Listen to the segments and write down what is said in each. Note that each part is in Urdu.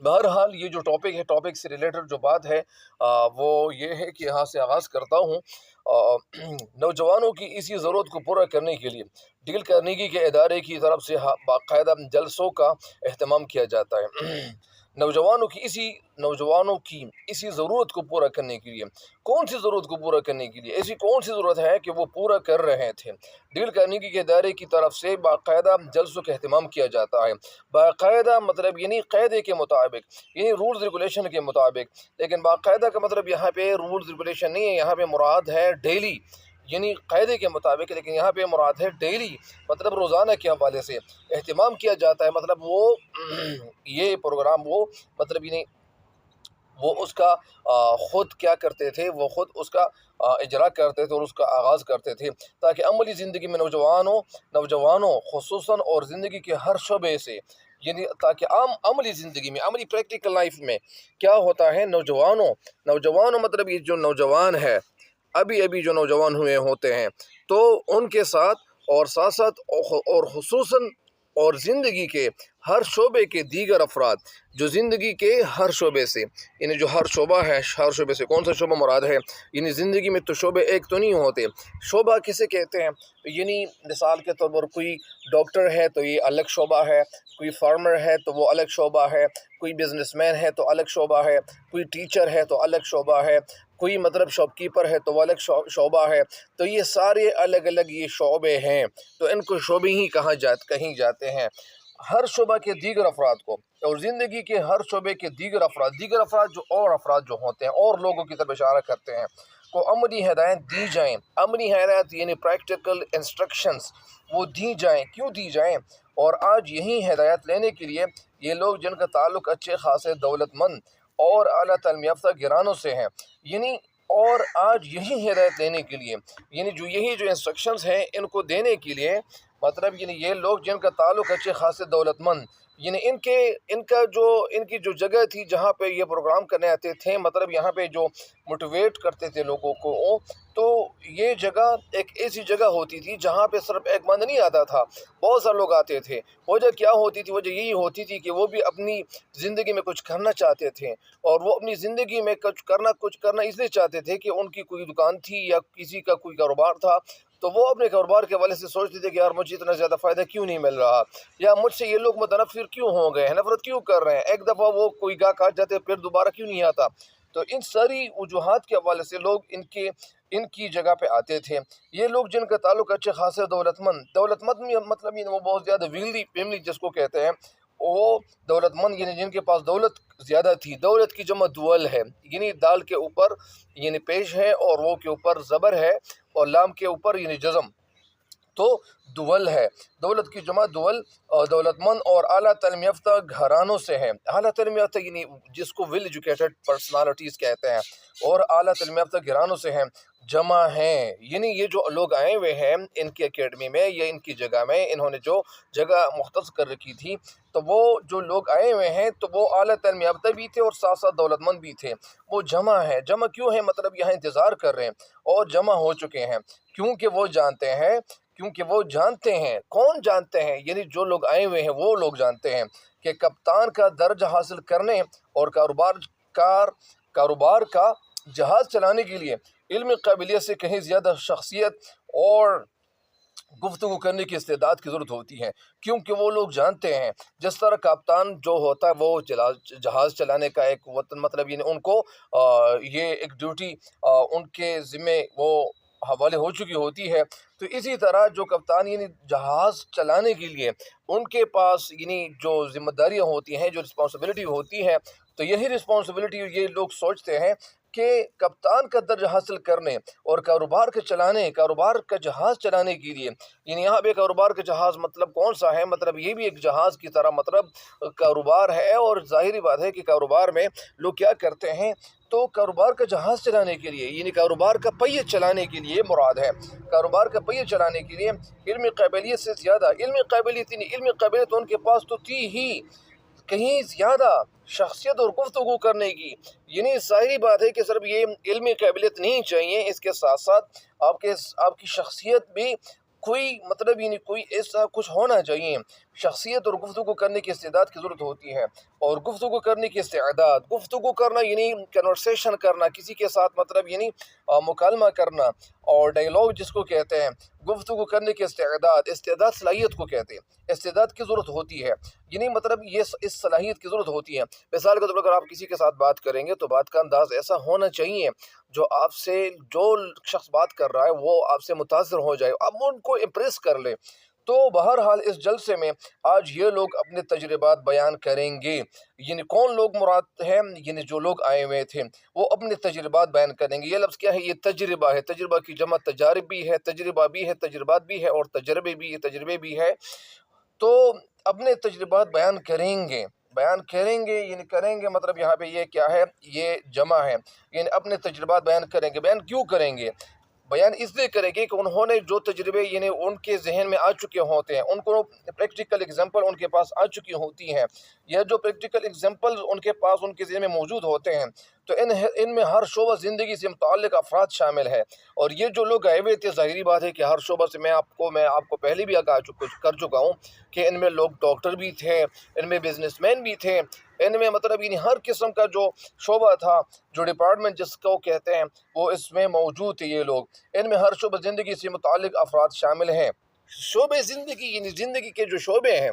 بہرحال یہ جو ٹاپک ہے، ٹاپک سے ریلیٹڈ جو بات ہے وہ یہ ہے کہ یہاں سے آغاز کرتا ہوں۔ نوجوانوں کی اسی ضرورت کو پورا کرنے کے لیے ڈیل کارنیگی کے ادارے کی طرف سے باقاعدہ جلسوں کا اہتمام کیا جاتا ہے۔ نوجوانوں کی اسی ضرورت کو پورا کرنے کے لیے، کون سی ضرورت کو پورا کرنے کے لیے، ایسی کون سی ضرورت ہے کہ وہ پورا کر رہے تھے؟ ڈیل کارنیگی کے ادارے کی طرف سے باقاعدہ جلسوں کا اہتمام کیا جاتا ہے۔ باقاعدہ مطلب یعنی قاعدے کے مطابق، یعنی رولز ریگولیشن کے مطابق، لیکن باقاعدہ کا مطلب یہاں پہ رولز ریگولیشن نہیں ہے، یہاں پہ مراد ہے ڈیلی، یعنی قاعدے کے مطابق، لیکن یہاں پہ مراد ہے ڈیلی، مطلب روزانہ کے حوالے سے اہتمام کیا جاتا ہے۔ مطلب وہ یہ پروگرام وہ مطلب یعنی وہ اس کا خود کیا کرتے تھے، وہ خود اس کا اجرا کرتے تھے اور اس کا آغاز کرتے تھے، تاکہ عملی زندگی میں نوجوانوں خصوصاً اور زندگی کے ہر شعبے سے، یعنی تاکہ عملی زندگی میں، عملی پریکٹیکل لائف میں کیا ہوتا ہے، نوجوانوں مطلب یہ جو نوجوان ہے، ابھی جو نوجوان ہوئے ہوتے ہیں، تو ان کے ساتھ اور خصوصاً اور زندگی کے ہر شعبے کے دیگر افراد جو زندگی کے ہر شعبے سے، یعنی جو ہر شعبہ ہے، ہر شعبے سے کون سا شعبہ مراد ہے؟ یعنی زندگی میں تو شعبے ایک تو نہیں ہوتے، شعبہ کسے کہتے ہیں؟ یعنی مثال کے طور پر کوئی ڈاکٹر ہے تو یہ الگ شعبہ ہے، کوئی فارمر ہے تو وہ الگ شعبہ ہے، کوئی بزنس مین ہے تو الگ شعبہ ہے، کوئی ٹیچر ہے تو الگ شعبہ ہے، کوئی مطلب شاپ کیپر ہے تو وہ الگ شعبہ ہے۔ تو یہ سارے الگ الگ یہ شعبے ہیں، تو ان کو شعبے ہی کہیں جاتے ہیں۔ ہر شعبہ کے دیگر افراد کو، اور زندگی کے ہر شعبے کے دیگر افراد جو ہوتے ہیں اور لوگوں کی طرف اشارہ کرتے ہیں، کو عملی ہدایت دی جائیں۔ عملی ہدایت یعنی پریکٹیکل انسٹرکشنز وہ دی جائیں۔ کیوں دی جائیں؟ اور آج یہی ہدایت لینے کے لیے یہ لوگ جن کا تعلق اچھے خاصے دولت مند اور اعلیٰ تعلیم یافتہ گھرانوں سے ہیں، یعنی اور آج یہی ہدایت لینے کے لیے، یعنی یہی جو انسٹرکشنز ہیں ان کو دینے کے لیے، مطلب یعنی یہ لوگ جن کا تعلق اچھے خاصے دولت مند، یعنی ان کی جو جگہ تھی جہاں پہ یہ پروگرام کرنے آتے تھے، مطلب یہاں پہ جو موٹیویٹ کرتے تھے لوگوں کو، تو یہ جگہ ایک ایسی جگہ ہوتی تھی جہاں پہ صرف ایک بند نہیں آتا تھا، بہت سارے لوگ آتے تھے۔ وجہ کیا ہوتی تھی؟ وجہ یہی ہوتی تھی کہ وہ بھی اپنی زندگی میں کچھ کرنا چاہتے تھے، اور وہ اپنی زندگی میں کچھ کرنا اس لیے چاہتے تھے کہ ان کی کوئی دکان تھی یا کسی کا کوئی کاروبار تھا، تو وہ اپنے کاروبار کے حوالے سے سوچتے تھے کہ یار مجھے اتنا زیادہ فائدہ کیوں نہیں مل رہا، یا مجھ سے یہ لوگ متنفر کیوں ہو گئے ہیں، نفرت کیوں کر رہے ہیں، ایک دفعہ وہ کوئی گاہک آ جاتے پھر دوبارہ کیوں نہیں آتا۔ تو ان ساری وجوہات کے حوالے سے لوگ ان کی جگہ پہ آتے تھے۔ یہ لوگ جن کا تعلق اچھے خاصے دولت مند مطلب وہ بہت زیادہ ویلدی فیملی جس کو کہتے ہیں، وہ دولت مند یعنی جن کے پاس دولت زیادہ تھی۔ دولت کی جمع دول ہے، یعنی دال کے اوپر یعنی پیش ہے اور وہ کے اوپر زبر ہے اور لام کے اوپر یعنی جزم، تو دول ہے۔ دولت کی جمع دول، اور دولت مند اور اعلیٰ تعلیم یافتہ گھرانوں سے ہیں۔ اعلیٰ تعلیم یافتہ یعنی جس کو ویل ایجوکیٹڈ پرسنالٹیز کہتے ہیں، اور اعلیٰ تعلیم یافتہ گھرانوں سے ہیں، جمع ہیں، یعنی یہ جو لوگ آئے ہوئے ہیں ان کی اکیڈمی میں یا ان کی جگہ میں، انہوں نے جو جگہ مختص کر رکھی تھی، تو وہ جو لوگ آئے ہوئے ہیں تو وہ اعلیٰ تعلیم یافتہ بھی تھے اور ساتھ ساتھ دولت مند بھی تھے۔ وہ جمع ہے۔ جمع کیوں ہے؟ مطلب یہاں انتظار کر رہے ہیں اور جمع ہو چکے ہیں، کیونکہ وہ جانتے ہیں۔ کون جانتے ہیں؟ یعنی جو لوگ آئے ہوئے ہیں وہ لوگ جانتے ہیں کہ کپتان کا درجہ حاصل کرنے اور کاروبار کا جہاز چلانے کے لیے علمی قابلیت سے کہیں زیادہ شخصیت اور گفتگو کرنے کی استعداد کی ضرورت ہوتی ہے، کیونکہ وہ لوگ جانتے ہیں جس طرح کپتان جو ہوتا ہے وہ جہاز چلانے کا ایک وطن، مطلب یعنی ان کو یہ ایک ڈیوٹی ان کے ذمے وہ حوالے ہو چکی ہوتی ہے، تو اسی طرح جو کپتان یعنی جہاز چلانے کے لیے ان کے پاس یعنی جو ذمہ داریاں ہوتی ہیں، جو رسپانسبلٹی ہوتی ہے، تو یہی رسپانسبلٹی یہ لوگ سوچتے ہیں کہ کپتان کا درجہ حاصل کرنے اور کاروبار کا جہاز چلانے کے لیے، یعنی یہاں پہ کاروبار کا جہاز مطلب کون سا ہے؟ مطلب یہ بھی ایک جہاز کی طرح مطلب کاروبار ہے، اور ظاہری بات ہے کہ کاروبار میں لوگ کیا کرتے ہیں، تو کاروبار کا جہاز چلانے کے لیے یعنی کاروبار کا پہیہ چلانے کے لیے مراد ہے، کاروبار کا پہیہ چلانے کے لیے علمی قابلیت سے زیادہ علمی قابلیت ان کے پاس تو تھی ہی، کہیں زیادہ شخصیت اور گفتگو کرنے کی، یعنی ظاہری بات ہے کہ صرف یہ علمی قابلیت نہیں چاہیے، اس کے ساتھ ساتھ آپ کی شخصیت بھی کوئی مطلب یعنی کوئی ایسا کچھ ہونا چاہیے، شخصیت اور گفتگو کرنے کی استعداد کی ضرورت ہوتی ہے، اور گفتگو کرنے کی استعداد، گفتگو کرنا یعنی کنورسیشن کرنا، کسی کے ساتھ مطلب یعنی مکالمہ کرنا، اور ڈائلاگ جس کو کہتے ہیں، گفتگو کرنے کی استعداد صلاحیت کو کہتے ہیں، استعداد کی ضرورت ہوتی ہے، یعنی مطلب یہ اس صلاحیت کی ضرورت ہوتی ہے۔ مثال کے طور پر اگر آپ کسی کے ساتھ بات کریں گے تو بات کا انداز ایسا ہونا چاہیے جو آپ سے، جو شخص بات کر رہا ہے وہ آپ سے متاثر ہو جائے، آپ ان کو امپریس کر لے۔ تو بہرحال اس جلسے میں آج یہ لوگ اپنے تجربات بیان کریں گے، یعنی کون لوگ مراد ہیں، یعنی جو لوگ آئے ہوئے تھے وہ اپنے تجربات بیان کریں گے۔ یہ لفظ کیا ہے؟ یہ تجربہ ہے، تجربہ کی جمع تجارب بھی ہے، تجربہ بھی ہے، تجربات بھی ہے، اور تجربے بھی ہے۔ تو اپنے تجربات بیان کریں گے، یعنی کریں گے مطلب یہاں پہ یہ کیا ہے؟ یہ جمع ہے، یعنی اپنے تجربات بیان کریں گے۔ بیان کیوں کریں گے؟ بیان اس لیے کریں گے کہ انہوں نے جو تجربے یعنی ان کے ذہن میں آ چکے ہوتے ہیں، ان کو پریکٹیکل اگزامپل ان کے پاس آ چکی ہوتی ہیں، یا جو پریکٹیکل اگزامپل ان کے پاس ان کے ذہن میں موجود ہوتے ہیں، تو ان میں ہر شعبہ زندگی سے متعلق افراد شامل ہے۔ اور یہ جو لوگ آئے ہوئے تھے، ظاہری بات ہے کہ ہر شعبہ سے میں آپ کو پہلے بھی آگاہ کر چکا ہوں کہ ان میں لوگ ڈاکٹر بھی تھے، ان میں بزنس مین بھی تھے، ان میں مطلب یعنی ہر قسم کا جو شعبہ تھا، جو ڈپارٹمنٹ جس کو کہتے ہیں، وہ اس میں موجود تھے یہ لوگ۔ ان میں ہر شعبہ زندگی سے متعلق افراد شامل ہیں۔ شعبے زندگی یعنی زندگی کے جو شعبے ہیں،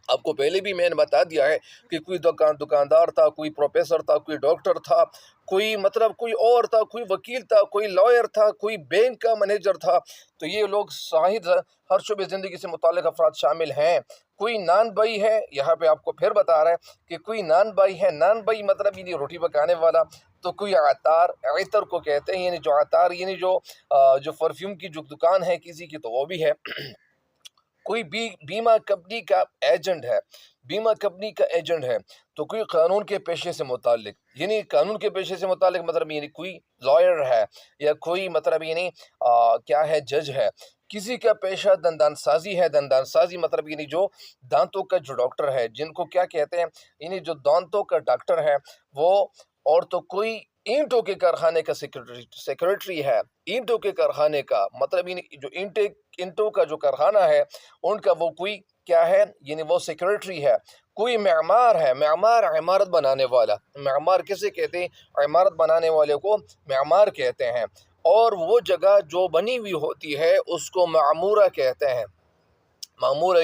آپ کو پہلے بھی میں نے بتا دیا ہے کہ کوئی دکاندار تھا، کوئی پروفیسر تھا، کوئی ڈاکٹر تھا، کوئی اور تھا، کوئی وکیل تھا، کوئی لائر تھا، کوئی بینک کا مینیجر تھا۔ تو یہ لوگ شاہد ہر شعبے زندگی سے متعلق افراد شامل ہیں۔ کوئی نان بائی ہے، یہاں پہ آپ کو پھر بتا رہا ہے کہ کوئی نان بائی ہے۔ نان بائی مطلب یعنی روٹی پکانے والا۔ تو کوئی عطر کو کہتے ہیں، یعنی جو عطار یعنی جو پرفیوم کی جو دکان ہے کسی کی، تو وہ بھی ہے۔ کوئی بیمہ کمپنی کا ایجنٹ ہے، تو کوئی قانون کے پیشے سے متعلق، یعنی قانون کے پیشے سے متعلق مطلب یعنی کوئی لائر ہے، یا کوئی مطلب یعنی کیا ہے، جج ہے۔ کسی کا پیشہ دندان سازی ہے۔ دندان سازی مطلب یعنی جو دانتوں کا جو ڈاکٹر ہے، جن کو کیا کہتے ہیں، یعنی جو دانتوں کا ڈاکٹر ہے وہ۔ اور تو کوئی اینٹوں کے کارخانے کا سیکرٹری ہے۔ اینٹوں کے کارخانے کا مطلب یعنی جو اینٹوں کا جو کارخانہ ہے ان کا وہ کوئی کیا ہے، یعنی وہ سیکرٹری ہے۔ کوئی معمار ہے، معمار عمارت بنانے والا۔ معمار کسے کہتے ہیں؟ عمارت بنانے والے کو معمار کہتے ہیں۔ اور وہ جگہ جو بنی ہوئی ہوتی ہے اس کو معمورہ کہتے ہیں۔ معمورہ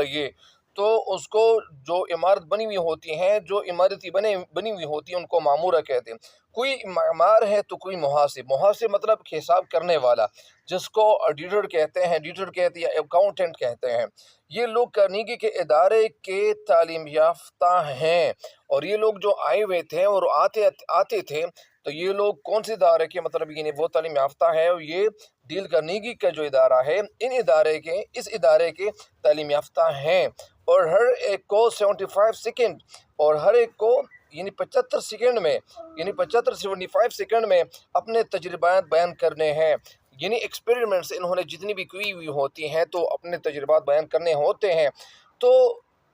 یہ تو اس کو جو عمارت بنی ہوئی ہوتی ہیں، جو عمارتیں بنی ہوئی ہوتی ہیں، ان کو معمورہ کہتے ہیں۔ کوئی معمار ہے تو کوئی محاسب مطلب حساب کرنے والا، جس کو آڈیٹر کہتے ہیں، یا اکاؤنٹنٹ کہتے ہیں۔ یہ لوگ کارنیگی کے ادارے کے تعلیم یافتہ ہیں، اور یہ لوگ جو آئے ہوئے تھے اور آتے تھے، تو یہ لوگ کون سے ادارے کے مطلب یعنی وہ تعلیم یافتہ ہے، اور یہ ڈیل کارنیگی کا جو ادارہ ہے، اس ادارے کے تعلیم یافتہ ہیں۔ اور ہر ایک کو 75 سیکنڈ، اور ہر ایک کو یعنی 75 سیکنڈ میں اپنے تجربات بیان کرنے ہیں۔ یعنی ایکسپیریمنٹس انہوں نے جتنی بھی کی ہوئی ہوتی ہیں تو اپنے تجربات بیان کرنے ہوتے ہیں۔ تو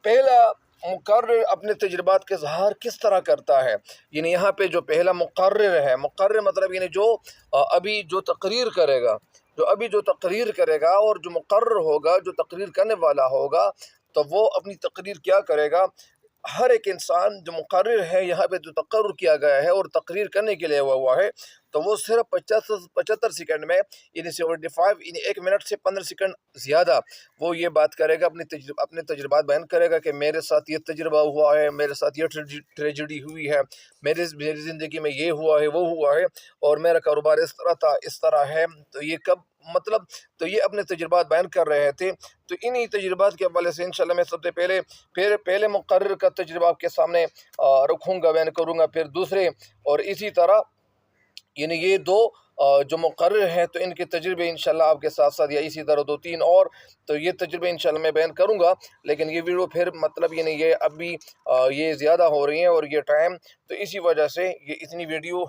پہلا مقرر اپنے تجربات کا اظہار کس طرح کرتا ہے؟ یعنی یہاں پہ جو پہلا مقرر ہے، مقرر مطلب یعنی جو ابھی جو تقریر کرے گا، اور جو مقرر ہوگا، جو تقریر کرنے والا ہوگا، تو وہ اپنی تقریر کیا کرے گا؟ ہر ایک انسان جو مقرر ہے، یہاں پہ جو تقرر کیا گیا ہے اور تقریر کرنے کے لیے ہوا ہے، تو وہ صرف 75 سیکنڈ میں، یعنی 75 یعنی 1 منٹ سے 15 سیکنڈ زیادہ وہ یہ بات کرے گا، اپنے تجربات بیان کرے گا کہ میرے ساتھ یہ تجربہ ہوا ہے، میرے ساتھ یہ ٹریجڈی ہوئی ہے، میری زندگی میں یہ ہوا ہے، وہ ہوا ہے، اور میرا کاروبار اس طرح تھا، اس طرح ہے۔ تو یہ تو یہ اپنے تجربات بیان کر رہے تھے۔ تو انہی تجربات کے حوالے سے انشاءاللہ میں سب سے پہلے مقرر کا تجربہ آپ کے سامنے رکھوں گا، بیان کروں گا، پھر دوسرے، اور اسی طرح یعنی یہ دو جو مقرر ہیں تو ان کے تجربے انشاءاللہ آپ کے ساتھ یا اسی طرح 2-3 اور، تو یہ تجربے انشاءاللہ میں بیان کروں گا۔ لیکن یہ ویڈیو پھر مطلب یعنی یہ اب بھی یہ زیادہ ہو رہی ہیں، اور یہ ٹائم، تو اسی وجہ سے یہ اتنی ویڈیو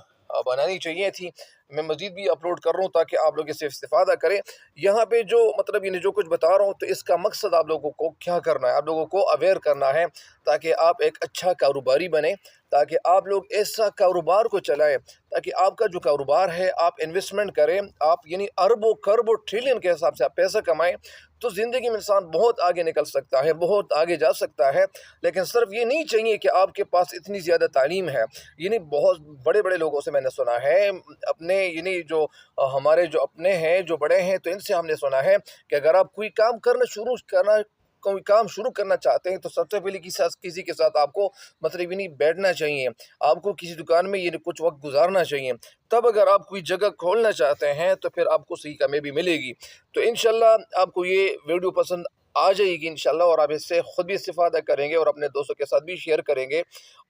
بنانی چاہیے تھی، میں مزید بھی اپلوڈ کر رہا ہوں تاکہ آپ لوگ اس سے استفادہ کریں۔ یہاں پہ جو مطلب جو کچھ بتا رہا ہوں تو اس کا مقصد آپ لوگوں کو کیا کرنا ہے، آپ لوگوں کو اویئر کرنا ہے تاکہ آپ ایک اچھا کاروباری بنیں، تاکہ آپ لوگ ایسا کاروبار کو چلائیں تاکہ آپ کا جو کاروبار ہے آپ انویسٹمنٹ کریں، آپ اربوں کربوں ٹریلین کے حساب سے آپ پیسہ کمائیں، تو زندگی میں انسان بہت آگے نکل سکتا ہے، بہت آگے جا سکتا ہے۔ لیکن صرف یہ نہیں چاہیے کہ آپ کے پاس اتنی زیادہ تعلیم ہے۔ بہت بڑے بڑے لوگوں سے میں نے سنا ہے، اپنے جو ہمارے جو اپنے ہیں جو بڑے ہیں، تو ان سے ہم نے سنا ہے کہ اگر آپ کوئی کام شروع کرنا چاہتے ہیں تو سب سے پہلے کسی کے ساتھ آپ کو مطلب بیٹھنا چاہیے، آپ کو کسی دکان میں کچھ وقت گزارنا چاہیے، تب اگر آپ کوئی جگہ کھولنا چاہتے ہیں تو پھر آپ کو صحیح کامیابی ملے گی۔ تو انشاءاللہ آپ کو یہ ویڈیو پسند آ جائے گی انشاءاللہ، اور آپ اس سے خود بھی استفادہ کریں گے اور اپنے دوستوں کے ساتھ بھی شیئر کریں گے،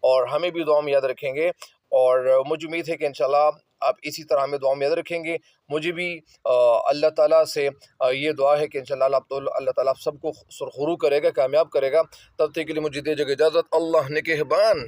اور ہمیں بھی دعا میں یاد رکھیں گے، اور مجھے امید ہے کہ انشاءاللہ آپ اسی طرح ہمیں دعا میں یاد رکھیں گے۔ مجھے بھی اللہ تعالیٰ سے یہ دعا ہے کہ انشاءاللہ اللہ تعالیٰ آپ سب کو سرخرو کرے گا، کامیاب کرے گا۔ تب تک کے لیے مجھے دیجیے اجازت۔ اللہ نگہبان۔